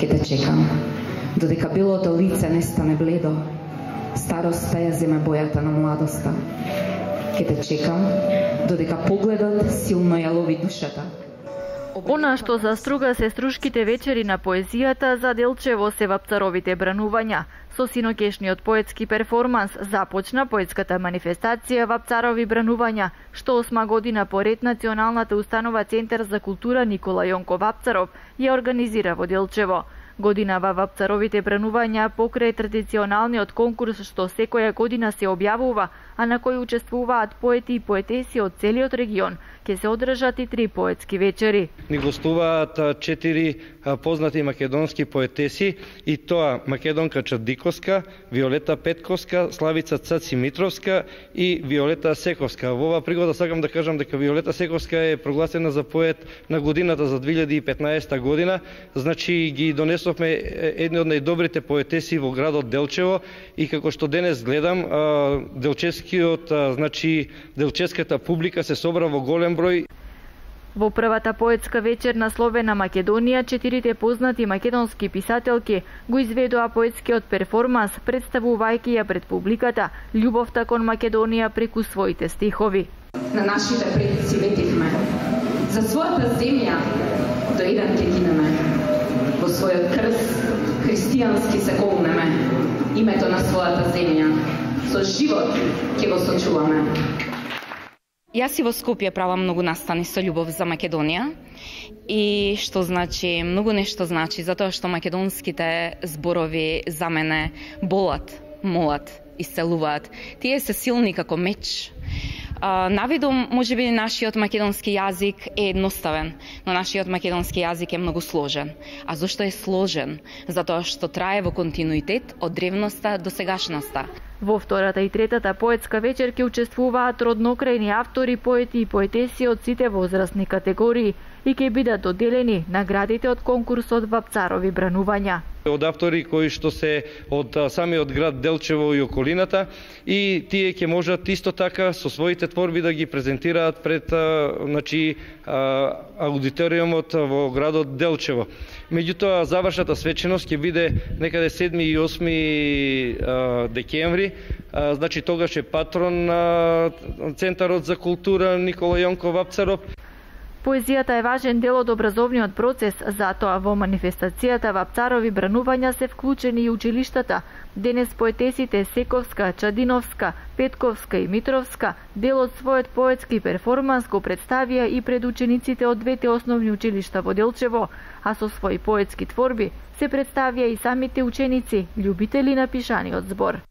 ке те чекам, додека белото лице не стане бледо, староста ја земе бојата на младоста. Ке те чекам, додека погледот силно ја лови душата. Она што заструга сеструшките вечери на поезијата за Делчево се Вапцаровите бранувања. Со синокешниот поетски перформанс започна поетската манифестација Вапцарови бранувања, што 8 година поред Националната установа Центар за култура Никола Јонко Вапцаров ја организира во Делчево. Годинава Вапцаровите бранувања покрај традиционалниот конкурс што секоја година се објавува, а на кој учествуваат поети и поетеси од целиот регион, ќе се одржат и 3 поетски вечери. Ни гостуваат 4 познати македонски поетеси, и тоа Македонка Чавдиковска, Виолета Петковска, Славица Цаци Митровска и Виолета Сековска. Во оваа пригода сакам да кажам дека Виолета Сековска е прогласена за поет на годината за 2015 година. Значи ги донесовме едни од најдобрите поетеси во градот Делчево, и како што денес гледам, делческата публика се собра во голем број. Во првата поетска вечер насловена Македонија, 4 познати македонски писателки го изведоа поетскиот перформанс, представувајќи ја пред публиката љубовта кон Македонија преку своите стихови. На нашите предци ветивме, за својата земја до еден ќе гинеме, во својот крст христијански се колнеме, името на својата земја, со живот ќе го сочуваме. Јас и во Скопје правам многу настани со љубов за Македонија, и што значи, многу нешто значи, затоа што македонските зборови за мене болат, молат, исцелуваат. Тие се силни како меч. Навидом, можеби нашиот македонски јазик е едноставен, но нашиот македонски јазик е многу сложен. А зошто е сложен? Затоа што трае во континуитет од древноста до сегашноста. Во втората и третата поетска вечер ќе учествуваат роднокрајни автори, поети и поетеси од сите возрастни категории и ќе бидат доделени наградите од конкурсот Вапцарови бранувања. Од автори кои што се од самиот град Делчево и околината, и тие ќе можат исто така со своите творби да ги презентираат пред аудиториумот во градот Делчево. Меѓутоа, завршната свеченост ќе биде некаде 7 и 8 декември. Значи, тогаш е патрон на Центарот за култура Никола Јонко Вапцаров. Поезијата е важен дел од образовниот процес, затоа во манифестацијата Вапцарови бранувања се вклучени и училиштата. Денес поетесите Сековска, Чадиновска, Петковска и Митровска дел од својот поетски перформанс го представија и пред учениците од двете основни училишта во Делчево, а со своји поетски творби се представија и самите ученици, љубители на пишаниот збор.